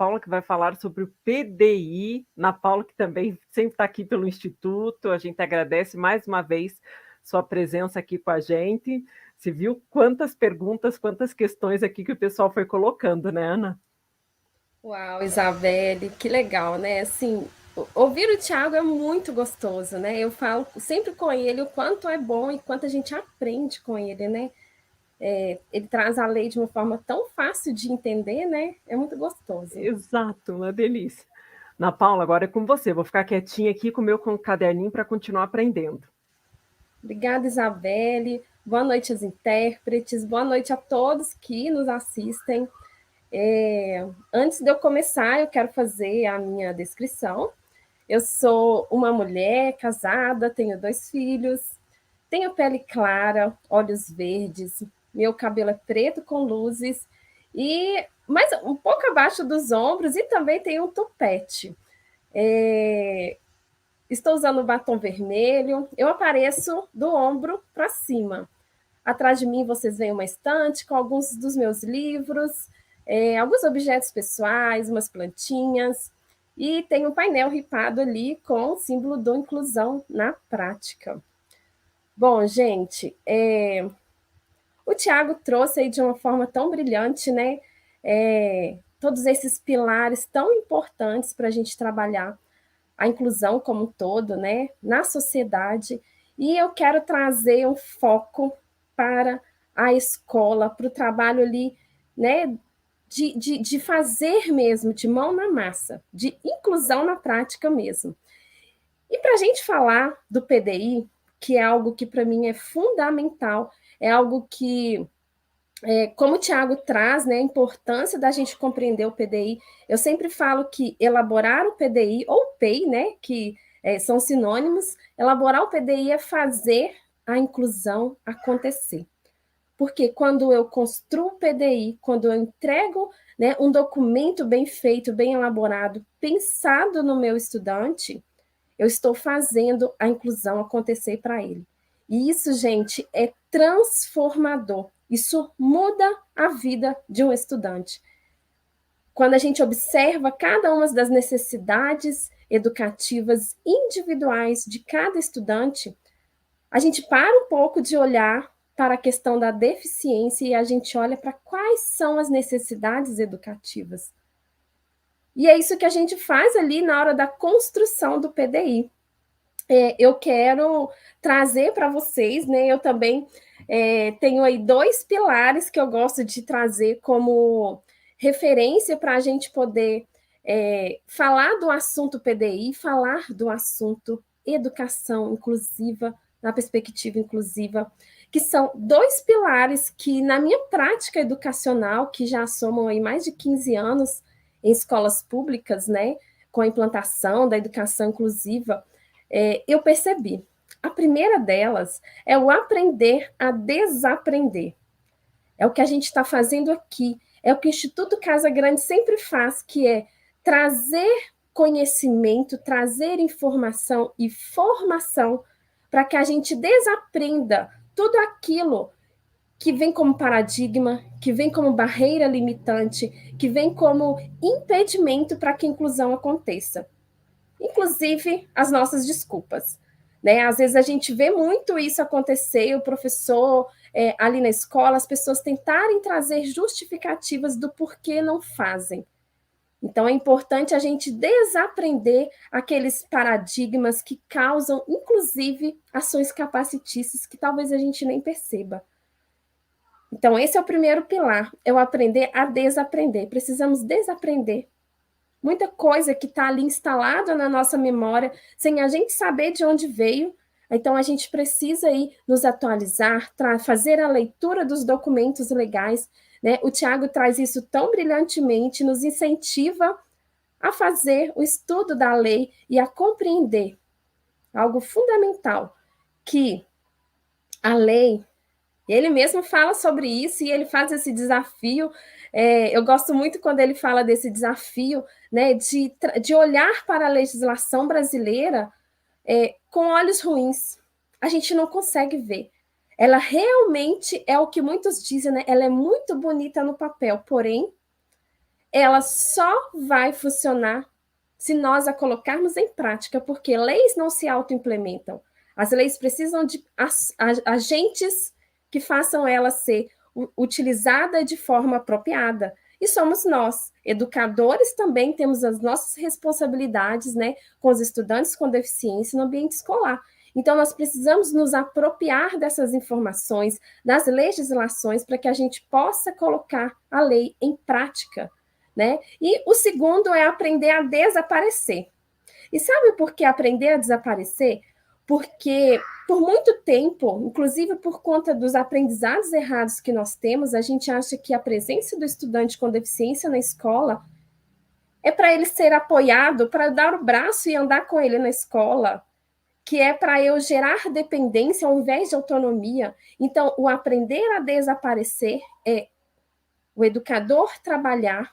Paula, que vai falar sobre o PDI. Ana Paula, que também sempre está aqui pelo Instituto, a gente agradece mais uma vez sua presença aqui com a gente. Você viu quantas perguntas, quantas questões aqui que o pessoal foi colocando, né, Ana? Uau, Isabelle, que legal, né? Assim, ouvir o Thiago é muito gostoso, né? Eu falo sempre com ele o quanto é bom e quanto a gente aprende com ele, né? Ele traz a lei de uma forma tão fácil de entender, né? É muito gostoso. Exato, uma delícia. Ana Paula, agora é com você. Vou ficar quietinha aqui com o meu caderninho para continuar aprendendo. Obrigada, Isabelle. Boa noite aos intérpretes. Boa noite a todos que nos assistem. Antes de eu começar, eu quero fazer a minha descrição. Eu sou uma mulher casada, tenho 2 filhos, tenho pele clara, olhos verdes, meu cabelo é preto com luzes e mais um pouco abaixo dos ombros e também tenho um topete. É, Estou usando batom vermelho, eu apareço do ombro para cima. Atrás de mim vocês veem uma estante com alguns dos meus livros, alguns objetos pessoais, umas plantinhas, e tem um painel ripado ali com o símbolo do Inclusão na Prática. Bom, gente, o Tiago trouxe aí de uma forma tão brilhante, né? Todos esses pilares tão importantes para a gente trabalhar a inclusão como um todo, né, na sociedade. E eu quero trazer um foco para a escola, para o trabalho ali, né, de fazer mesmo, de mão na massa, de inclusão na prática mesmo. E para a gente falar do PDI, que é algo que para mim é fundamental, é algo que como o Tiago traz, né, a importância da gente compreender o PDI, eu sempre falo que elaborar o PDI, ou PEI, né, que são sinônimos, elaborar o PDI é fazer a inclusão acontecer. Porque quando eu construo o PDI, quando eu entrego, né, um documento bem feito, bem elaborado, pensado no meu estudante, eu estou fazendo a inclusão acontecer para ele. E isso, gente, é transformador. Isso muda a vida de um estudante. Quando a gente observa cada uma das necessidades educativas individuais de cada estudante, a gente para um pouco de olhar para a questão da deficiência e a gente olha para quais são as necessidades educativas. E é isso que a gente faz ali na hora da construção do PDI. Eu quero trazer para vocês, né? Eu também tenho aí 2 pilares que eu gosto de trazer como referência para a gente poder falar do assunto PDI, falar do assunto educação inclusiva, na perspectiva inclusiva, que são 2 pilares que, na minha prática educacional, que já somam aí mais de 15 anos em escolas públicas, né, com a implantação da educação inclusiva, eu percebi. A primeira delas é o aprender a desaprender. É o que a gente está fazendo aqui. É o que o Instituto Casa Grande sempre faz, que é trazer conhecimento, trazer informação e formação para que a gente desaprenda tudo aquilo que vem como paradigma, que vem como barreira limitante, que vem como impedimento para que a inclusão aconteça. Inclusive as nossas desculpas. Né? Às vezes a gente vê muito isso acontecer, o professor ali na escola, as pessoas tentarem trazer justificativas do porquê não fazem. Então é importante a gente desaprender aqueles paradigmas que causam, inclusive, ações capacitistas que talvez a gente nem perceba. Então, esse é o primeiro pilar, é o aprender a desaprender. Precisamos desaprender muita coisa que está ali instalada na nossa memória, sem a gente saber de onde veio. Então, a gente precisa aí nos atualizar, fazer a leitura dos documentos legais. Né? O Tiago traz isso tão brilhantemente, nos incentiva a fazer o estudo da lei e a compreender algo fundamental, que a lei, ele mesmo fala sobre isso e ele faz esse desafio. Eu gosto muito quando ele fala desse desafio, né, de olhar para a legislação brasileira com olhos ruins. A gente não consegue ver. Ela realmente é o que muitos dizem, né? Ela é muito bonita no papel, porém, ela só vai funcionar se nós a colocarmos em prática, porque leis não se auto-implementam. As leis precisam de agentes que façam ela ser utilizada de forma apropriada. E somos nós, educadores, também temos as nossas responsabilidades, né, com os estudantes com deficiência no ambiente escolar. Então, nós precisamos nos apropriar dessas informações, das legislações, para que a gente possa colocar a lei em prática, né? E o segundo é aprender a desaparecer. E sabe por que aprender a desaparecer? Porque por muito tempo, inclusive por conta dos aprendizados errados que nós temos, a gente acha que a presença do estudante com deficiência na escola é para ele ser apoiado, para dar o braço e andar com ele na escola, que é para eu gerar dependência ao invés de autonomia. Então, o aprender a desaparecer é o educador trabalhar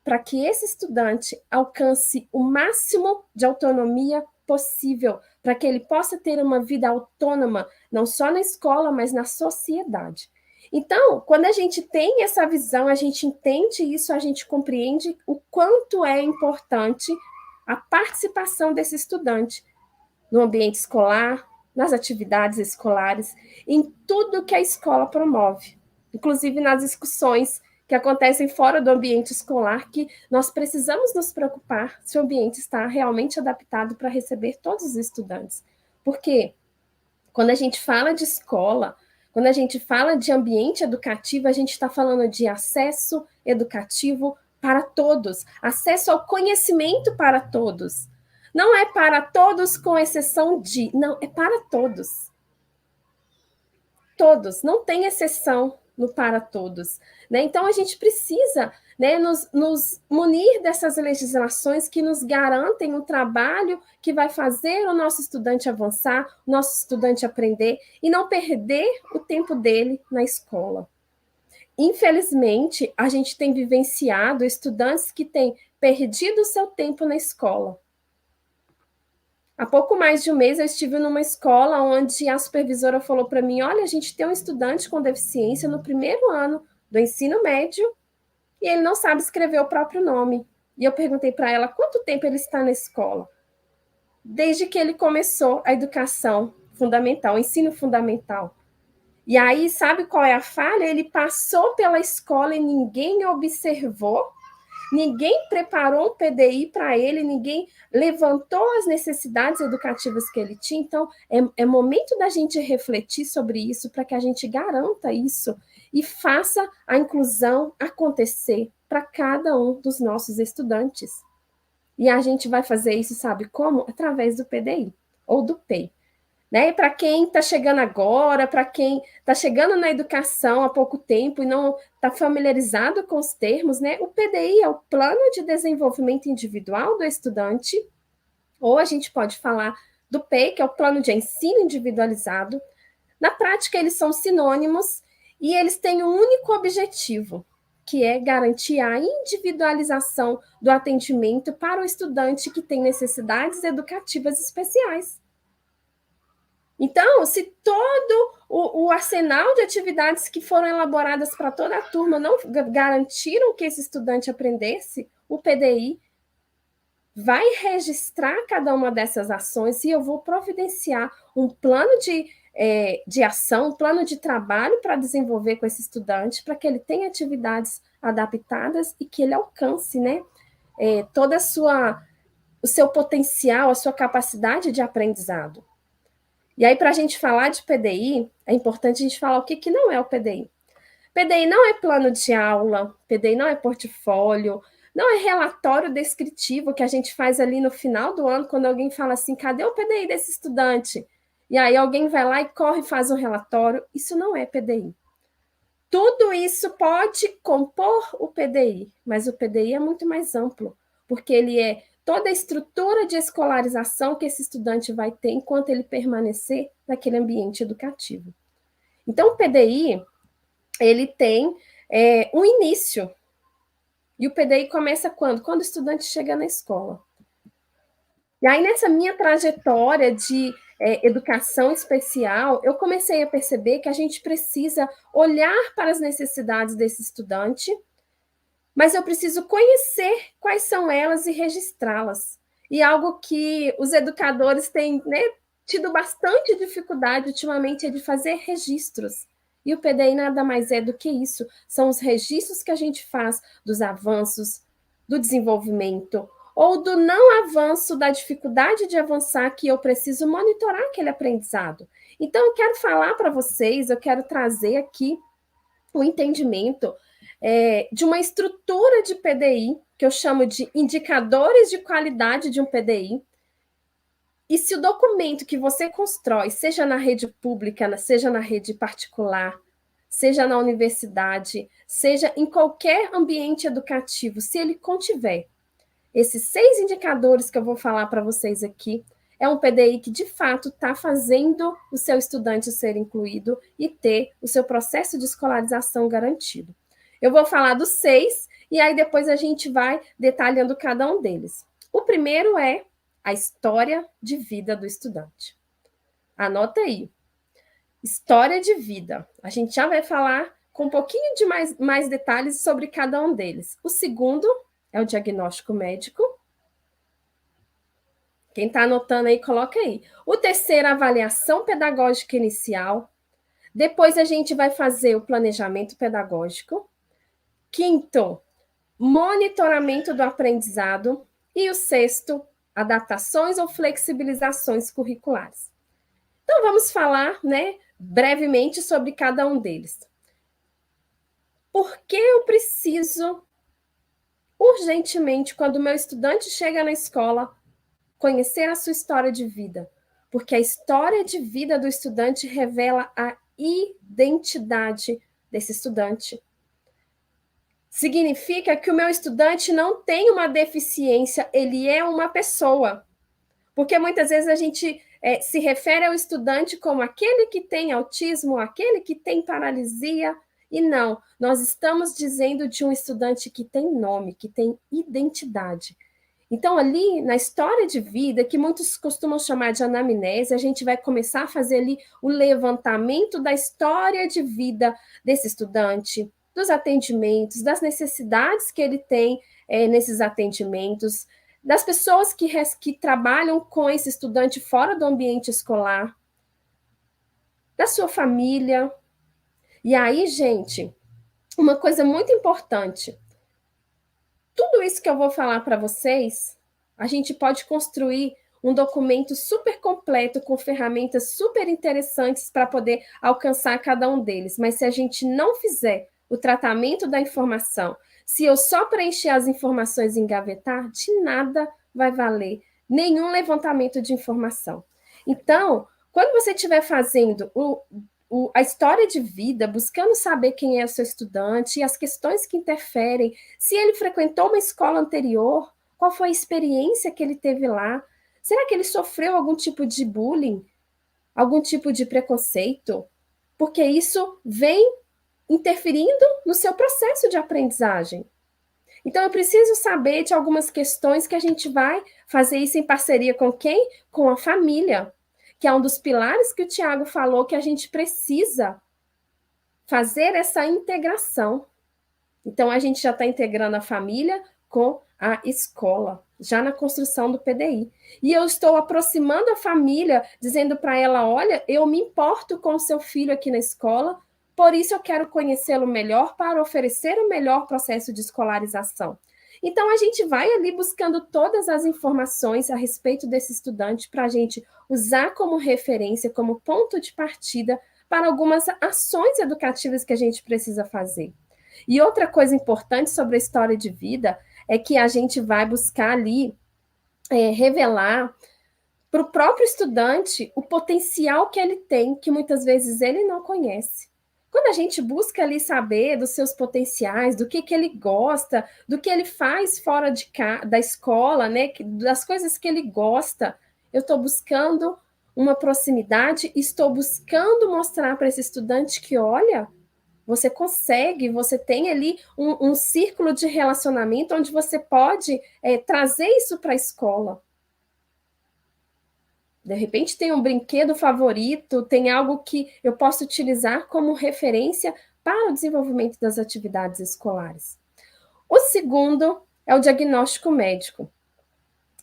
para que esse estudante alcance o máximo de autonomia possível, para que ele possa ter uma vida autônoma, não só na escola, mas na sociedade. Então, quando a gente tem essa visão, a gente entende isso, a gente compreende o quanto é importante a participação desse estudante no ambiente escolar, nas atividades escolares, em tudo que a escola promove, inclusive nas discussões que acontecem fora do ambiente escolar, que nós precisamos nos preocupar se o ambiente está realmente adaptado para receber todos os estudantes. Porque quando a gente fala de escola, quando a gente fala de ambiente educativo, a gente está falando de acesso educativo para todos, acesso ao conhecimento para todos. Não é para todos, com exceção de. Não, é para todos. Todos, não tem exceção no para todos. Né? Então, a gente precisa, né, nos munir dessas legislações que nos garantem o trabalho que vai fazer o nosso estudante avançar, o nosso estudante aprender e não perder o tempo dele na escola. Infelizmente, a gente tem vivenciado estudantes que têm perdido o seu tempo na escola. Há pouco mais de um mês eu estive numa escola onde a supervisora falou para mim, olha, a gente tem um estudante com deficiência no primeiro ano do ensino médio e ele não sabe escrever o próprio nome. E eu perguntei para ela quanto tempo ele está na escola. Desde que ele começou a educação fundamental, o ensino fundamental. E aí, sabe qual é a falha? Ele passou pela escola e ninguém observou, ninguém preparou um PDI para ele, ninguém levantou as necessidades educativas que ele tinha. Então, é momento da gente refletir sobre isso para que a gente garanta isso e faça a inclusão acontecer para cada um dos nossos estudantes. E a gente vai fazer isso, sabe como? Através do PDI ou do PEI. Né? Para quem está chegando agora, para quem está chegando na educação há pouco tempo e não está familiarizado com os termos, né? O PDI é o Plano de Desenvolvimento Individual do Estudante, ou a gente pode falar do PEI, que é o Plano de Ensino Individualizado. Na prática, eles são sinônimos e eles têm um único objetivo, que é garantir a individualização do atendimento para o estudante que tem necessidades educativas especiais. Então, se todo o arsenal de atividades que foram elaboradas para toda a turma não garantiram que esse estudante aprendesse, o PDI vai registrar cada uma dessas ações e eu vou providenciar um plano de ação, um plano de trabalho para desenvolver com esse estudante, para que ele tenha atividades adaptadas e que ele alcance, né, toda o seu potencial, a sua capacidade de aprendizado. E aí, para a gente falar de PDI, é importante a gente falar o que não é o PDI. PDI não é plano de aula, PDI não é portfólio, não é relatório descritivo que a gente faz ali no final do ano, quando alguém fala assim, cadê o PDI desse estudante? E aí alguém vai lá e corre e faz um relatório. Isso não é PDI. Tudo isso pode compor o PDI, mas o PDI é muito mais amplo, porque ele é toda a estrutura de escolarização que esse estudante vai ter enquanto ele permanecer naquele ambiente educativo. Então, o PDI, ele tem um início. E o PDI começa quando? Quando o estudante chega na escola. E aí, nessa minha trajetória de educação especial, eu comecei a perceber que a gente precisa olhar para as necessidades desse estudante mas eu preciso conhecer quais são elas e registrá-las. E algo que os educadores têm, né, tido bastante dificuldade ultimamente é de fazer registros. E o PDI nada mais é do que isso. São os registros que a gente faz dos avanços, do desenvolvimento, ou do não avanço, da dificuldade de avançar, que eu preciso monitorar aquele aprendizado. Então, eu quero falar para vocês, eu quero trazer aqui o entendimento de uma estrutura de PDI, que eu chamo de indicadores de qualidade de um PDI. E se o documento que você constrói, seja na rede pública, seja na rede particular, seja na universidade, seja em qualquer ambiente educativo, se ele contiver esses 6 indicadores que eu vou falar para vocês aqui, é um PDI que, de fato, está fazendo o seu estudante ser incluído e ter o seu processo de escolarização garantido. Eu vou falar dos 6 e aí depois a gente vai detalhando cada um deles. O primeiro é a história de vida do estudante. Anota aí. História de vida. A gente já vai falar com um pouquinho de mais detalhes sobre cada um deles. O segundo é o diagnóstico médico. Quem está anotando aí, coloca aí. O terceiro, a avaliação pedagógica inicial. Depois a gente vai fazer o planejamento pedagógico. Quinto, monitoramento do aprendizado. E o sexto, adaptações ou flexibilizações curriculares. Então, vamos falar, né, brevemente sobre cada um deles. Por que eu preciso, urgentemente, quando o meu estudante chega na escola, conhecer a sua história de vida? Porque a história de vida do estudante revela a identidade desse estudante. Significa que o meu estudante não tem uma deficiência, ele é uma pessoa. Porque muitas vezes a gente se refere ao estudante como aquele que tem autismo, aquele que tem paralisia, e não, nós estamos dizendo de um estudante que tem nome, que tem identidade. Então, ali na história de vida, que muitos costumam chamar de anamnese, a gente vai começar a fazer ali o levantamento da história de vida desse estudante, dos atendimentos, das necessidades que ele tem nesses atendimentos, das pessoas que trabalham com esse estudante fora do ambiente escolar, da sua família. E aí, gente, uma coisa muito importante, tudo isso que eu vou falar para vocês, a gente pode construir um documento super completo, com ferramentas super interessantes para poder alcançar cada um deles. Mas se a gente não fizer o tratamento da informação, se eu só preencher as informações e engavetar, de nada vai valer nenhum levantamento de informação. Então, quando você estiver fazendo a história de vida, buscando saber quem é o seu estudante e as questões que interferem, se ele frequentou uma escola anterior, qual foi a experiência que ele teve lá, será que ele sofreu algum tipo de bullying, algum tipo de preconceito? Porque isso vem interferindo no seu processo de aprendizagem. Então, eu preciso saber de algumas questões que a gente vai fazer isso em parceria com quem? Com a família, que é um dos pilares que o Tiago falou que a gente precisa fazer essa integração. Então, a gente já está integrando a família com a escola, já na construção do PDI. E eu estou aproximando a família, dizendo para ela, olha, eu me importo com o seu filho aqui na escola, por isso eu quero conhecê-lo melhor para oferecer o melhor processo de escolarização. Então, a gente vai ali buscando todas as informações a respeito desse estudante para a gente usar como referência, como ponto de partida para algumas ações educativas que a gente precisa fazer. E outra coisa importante sobre a história de vida é que a gente vai buscar ali revelar para o próprio estudante o potencial que ele tem, que muitas vezes ele não conhece. Quando a gente busca ali saber dos seus potenciais, do que ele gosta, do que ele faz fora da escola, né, das coisas que ele gosta, eu estou buscando uma proximidade, estou buscando mostrar para esse estudante que, olha, você consegue, você tem ali um círculo de relacionamento onde você pode trazer isso para a escola. De repente tem um brinquedo favorito, tem algo que eu posso utilizar como referência para o desenvolvimento das atividades escolares. O segundo é o diagnóstico médico.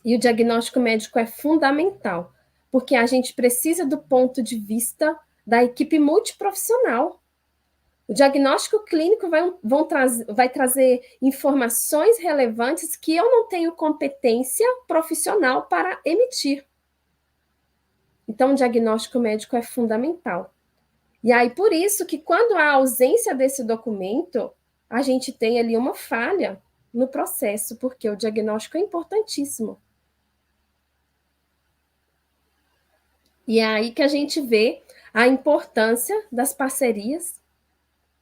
E o diagnóstico médico é fundamental, porque a gente precisa do ponto de vista da equipe multiprofissional. O diagnóstico clínico vai trazer informações relevantes que eu não tenho competência profissional para emitir. Então, o diagnóstico médico é fundamental. E aí, por isso que quando há ausência desse documento, a gente tem ali uma falha no processo, porque o diagnóstico é importantíssimo. E é aí que a gente vê a importância das parcerias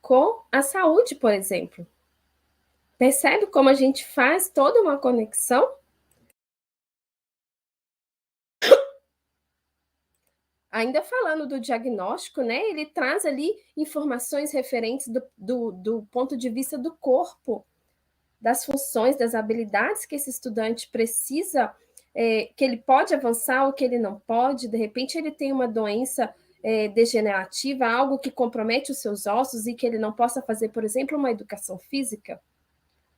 com a saúde, por exemplo. Percebe como a gente faz toda uma conexão? Ainda falando do diagnóstico, né, ele traz ali informações referentes do ponto de vista do corpo, das funções, das habilidades que esse estudante precisa, que ele pode avançar ou que ele não pode. De repente, ele tem uma doença degenerativa, algo que compromete os seus ossos e que ele não possa fazer, por exemplo, uma educação física.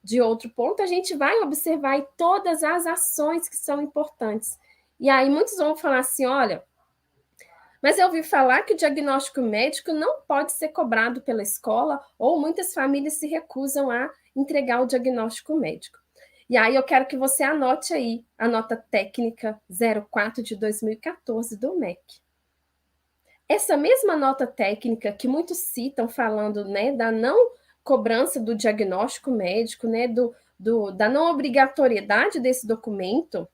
De outro ponto, a gente vai observar todas as ações que são importantes. E aí muitos vão falar assim, olha, mas eu ouvi falar que o diagnóstico médico não pode ser cobrado pela escola, ou muitas famílias se recusam a entregar o diagnóstico médico. E aí eu quero que você anote aí a nota técnica 04 de 2014 do MEC. Essa mesma nota técnica que muitos citam falando, né, da não cobrança do diagnóstico médico, né, da não obrigatoriedade desse documento,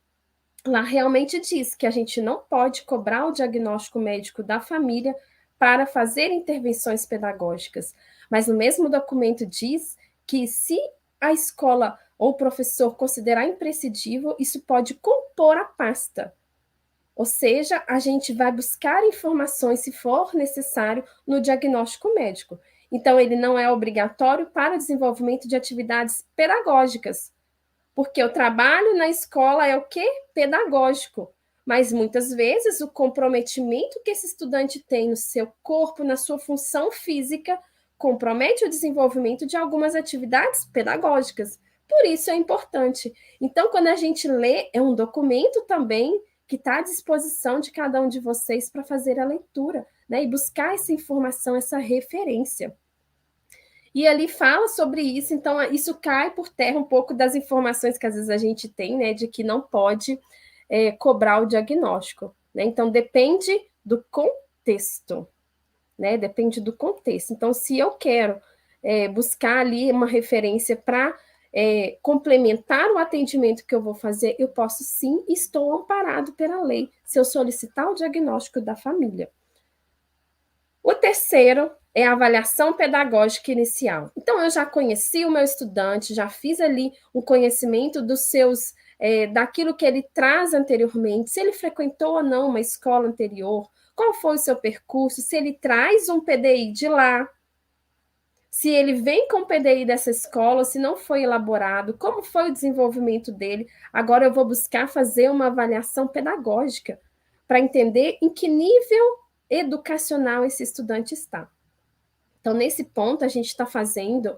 lá realmente diz que a gente não pode cobrar o diagnóstico médico da família para fazer intervenções pedagógicas. Mas no mesmo documento diz que se a escola ou o professor considerar imprescindível, isso pode compor a pasta. Ou seja, a gente vai buscar informações, se for necessário, no diagnóstico médico. Então, ele não é obrigatório para o desenvolvimento de atividades pedagógicas, porque o trabalho na escola é o quê? Pedagógico. Mas muitas vezes o comprometimento que esse estudante tem no seu corpo, na sua função física, compromete o desenvolvimento de algumas atividades pedagógicas. Por isso é importante. Então, quando a gente lê, é um documento também que está à disposição de cada um de vocês para fazer a leitura, né? E buscar essa informação, essa referência. E ali fala sobre isso, então isso cai por terra um pouco das informações que às vezes a gente tem, né, de que não pode cobrar o diagnóstico, né? Então depende do contexto, né? Depende do contexto. Então, se eu quero buscar ali uma referência para complementar o atendimento que eu vou fazer, eu posso sim, estou amparado pela lei, se eu solicitar o diagnóstico da família. O terceiro é a avaliação pedagógica inicial. Então, eu já conheci o meu estudante, já fiz ali um conhecimento dos seus, daquilo que ele traz anteriormente, se ele frequentou ou não uma escola anterior, qual foi o seu percurso, se ele traz um PDI de lá, se ele vem com o PDI dessa escola, se não foi elaborado, como foi o desenvolvimento dele. Agora eu vou buscar fazer uma avaliação pedagógica para entender em que nível educacional esse estudante está. Então, nesse ponto, a gente está fazendo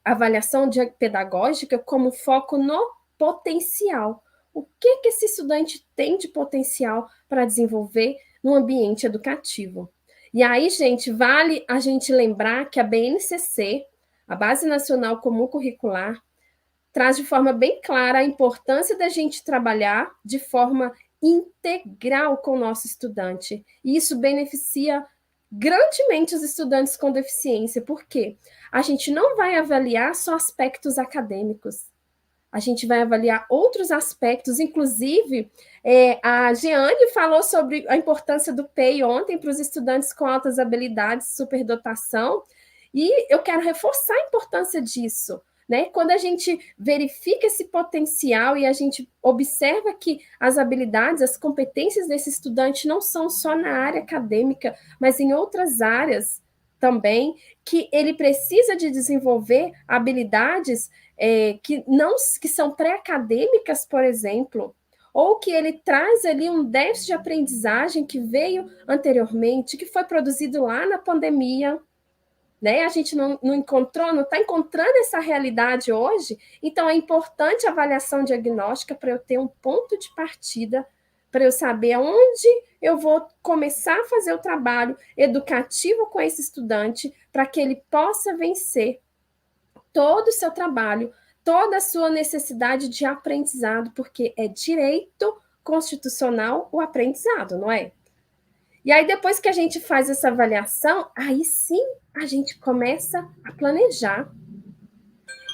avaliação pedagógica como foco no potencial. O que esse estudante tem de potencial para desenvolver no ambiente educativo? E aí, gente, vale a gente lembrar que a BNCC, a Base Nacional Comum Curricular, traz de forma bem clara a importância da gente trabalhar de forma integral com o nosso estudante. E isso beneficia grandemente os estudantes com deficiência, porque a gente não vai avaliar só aspectos acadêmicos, a gente vai avaliar outros aspectos, inclusive a Jeane falou sobre a importância do PEI ontem para os estudantes com altas habilidades, superdotação, e eu quero reforçar a importância disso, né? Quando a gente verifica esse potencial e a gente observa que as habilidades, as competências desse estudante não são só na área acadêmica, mas em outras áreas também, que ele precisa de desenvolver habilidades que são pré-acadêmicas, por exemplo, ou que ele traz ali um déficit de aprendizagem que veio anteriormente, que foi produzido lá na pandemia, né? A gente não encontrou, não está encontrando essa realidade hoje, então é importante a avaliação diagnóstica para eu ter um ponto de partida, para eu saber aonde eu vou começar a fazer o trabalho educativo com esse estudante, para que ele possa vencer todo o seu trabalho, toda a sua necessidade de aprendizado, porque é direito constitucional o aprendizado, não é? E aí, depois que a gente faz essa avaliação, aí sim a gente começa a planejar.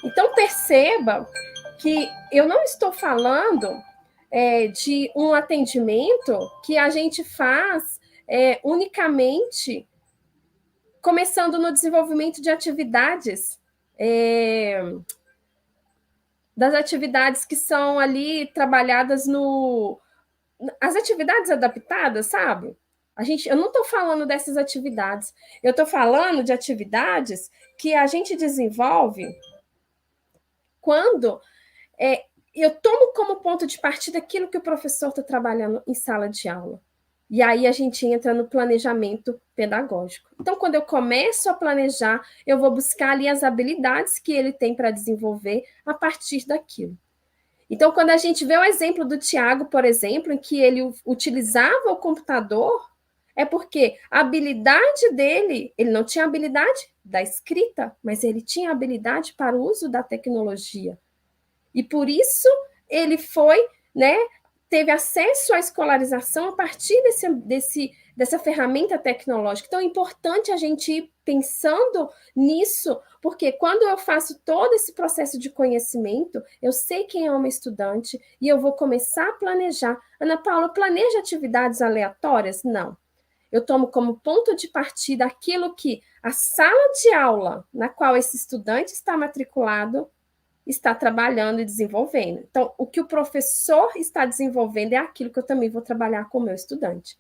Então, perceba que eu não estou falando de um atendimento que a gente faz unicamente começando no desenvolvimento de atividades, das atividades que são ali trabalhadas as atividades adaptadas, sabe? Eu não estou falando dessas atividades, eu estou falando de atividades que a gente desenvolve quando eu tomo como ponto de partida aquilo que o professor está trabalhando em sala de aula. E aí a gente entra no planejamento pedagógico. Então, quando eu começo a planejar, eu vou buscar ali as habilidades que ele tem para desenvolver a partir daquilo. Então, quando a gente vê o exemplo do Tiago, por exemplo, em que ele utilizava o computador, é porque a habilidade dele, ele não tinha habilidade da escrita, mas ele tinha habilidade para o uso da tecnologia. E por isso ele foi, né, teve acesso à escolarização a partir dessa ferramenta tecnológica. Então, é importante a gente ir pensando nisso, porque quando eu faço todo esse processo de conhecimento, eu sei quem é uma estudante e eu vou começar a planejar. Ana Paula, planeja atividades aleatórias? Não. Eu tomo como ponto de partida aquilo que a sala de aula na qual esse estudante está matriculado está trabalhando e desenvolvendo. Então, o que o professor está desenvolvendo é aquilo que eu também vou trabalhar com o meu estudante.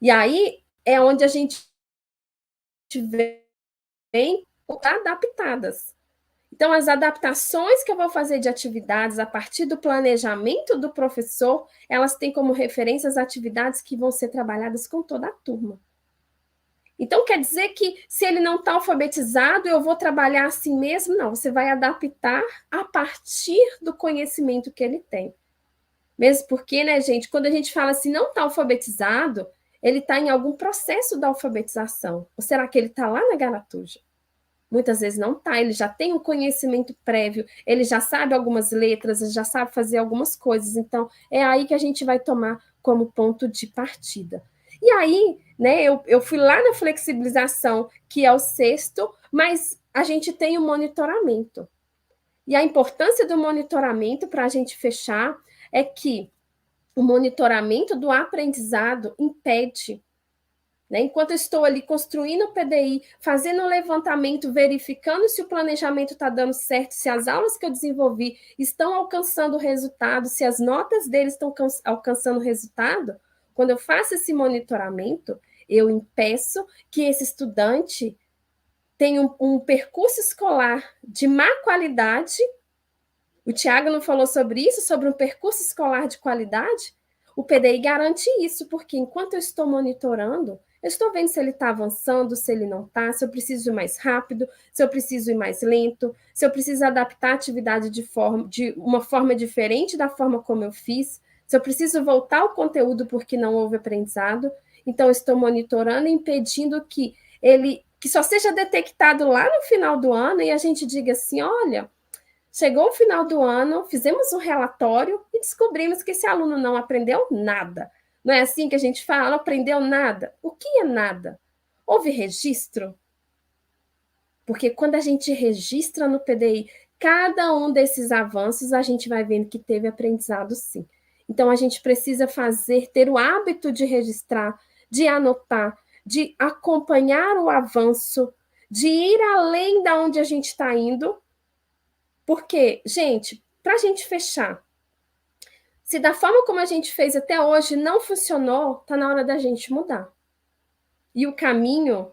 E aí é onde a gente vem adaptadas. Então, as adaptações que eu vou fazer de atividades a partir do planejamento do professor, elas têm como referência as atividades que vão ser trabalhadas com toda a turma. Então, quer dizer que se ele não está alfabetizado, eu vou trabalhar assim mesmo? Não, você vai adaptar a partir do conhecimento que ele tem. Mesmo porque, né, gente, quando a gente fala assim, não está alfabetizado, ele está em algum processo da alfabetização. Ou será que ele está lá na garatuja? Muitas vezes não está, ele já tem um conhecimento prévio, ele já sabe algumas letras, ele já sabe fazer algumas coisas. Então, é aí que a gente vai tomar como ponto de partida. E aí, né, eu fui lá na flexibilização, que é o sexto, mas a gente tem o monitoramento. E a importância do monitoramento, para a gente fechar, é que o monitoramento do aprendizado impede, né? Enquanto eu estou ali construindo o PDI, fazendo o levantamento, verificando se o planejamento está dando certo, se as aulas que eu desenvolvi estão alcançando resultado, se as notas deles estão alcançando resultado, quando eu faço esse monitoramento, eu impeço que esse estudante tenha um percurso escolar de má qualidade. O Tiago não falou sobre isso, sobre um percurso escolar de qualidade? O PDI garante isso, porque enquanto eu estou monitorando, eu estou vendo se ele está avançando, se ele não está, se eu preciso ir mais rápido, se eu preciso ir mais lento, se eu preciso adaptar a atividade de uma forma diferente da forma como eu fiz, se eu preciso voltar ao conteúdo porque não houve aprendizado. Então, eu estou monitorando e impedindo que só seja detectado lá no final do ano e a gente diga assim, olha, chegou o final do ano, fizemos um relatório e descobrimos que esse aluno não aprendeu nada. Não é assim que a gente fala, não aprendeu nada. O que é nada? Houve registro? Porque quando a gente registra no PDI cada um desses avanços, a gente vai vendo que teve aprendizado sim. Então, a gente precisa ter o hábito de registrar, de anotar, de acompanhar o avanço, de ir além da onde a gente está indo. Porque, gente, para a gente fechar, se da forma como a gente fez até hoje não funcionou, está na hora da gente mudar. E o caminho,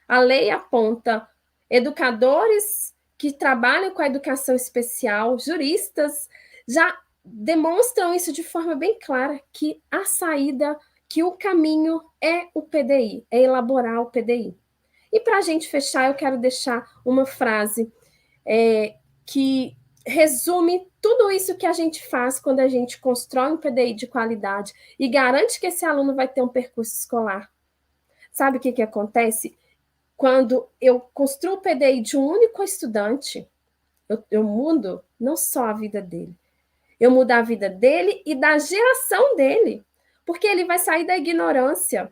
a lei aponta educadores que trabalham com a educação especial, juristas, já demonstram isso de forma bem clara, que a saída, que o caminho é o PDI, é elaborar o PDI. E para a gente fechar, eu quero deixar uma frase que resume tudo isso que a gente faz quando a gente constrói um PDI de qualidade e garante que esse aluno vai ter um percurso escolar. Sabe o que acontece? Quando eu construo o PDI de um único estudante, eu mudo não só a vida dele, eu mudo a vida dele e da geração dele, porque ele vai sair da ignorância,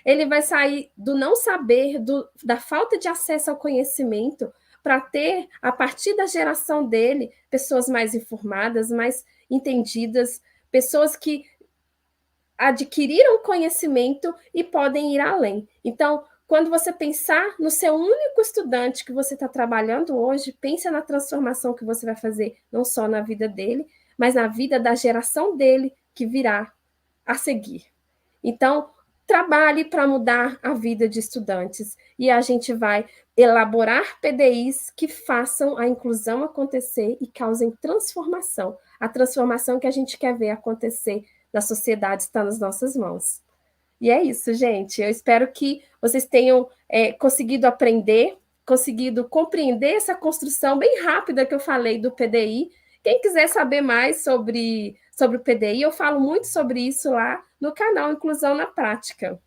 ele vai sair do não saber, da falta de acesso ao conhecimento, para ter, a partir da geração dele, pessoas mais informadas, mais entendidas, pessoas que adquiriram conhecimento e podem ir além. Então, quando você pensar no seu único estudante que você está trabalhando hoje, pense na transformação que você vai fazer, não só na vida dele, mas na vida da geração dele que virá a seguir. Então, trabalhe para mudar a vida de estudantes e a gente vai elaborar PDIs que façam a inclusão acontecer e causem transformação. A transformação que a gente quer ver acontecer na sociedade está nas nossas mãos. E é isso, gente. Eu espero que vocês tenham conseguido aprender, conseguido compreender essa construção bem rápida que eu falei do PDI. Quem quiser saber mais sobre o PDI, eu falo muito sobre isso lá no canal Inclusão na Prática.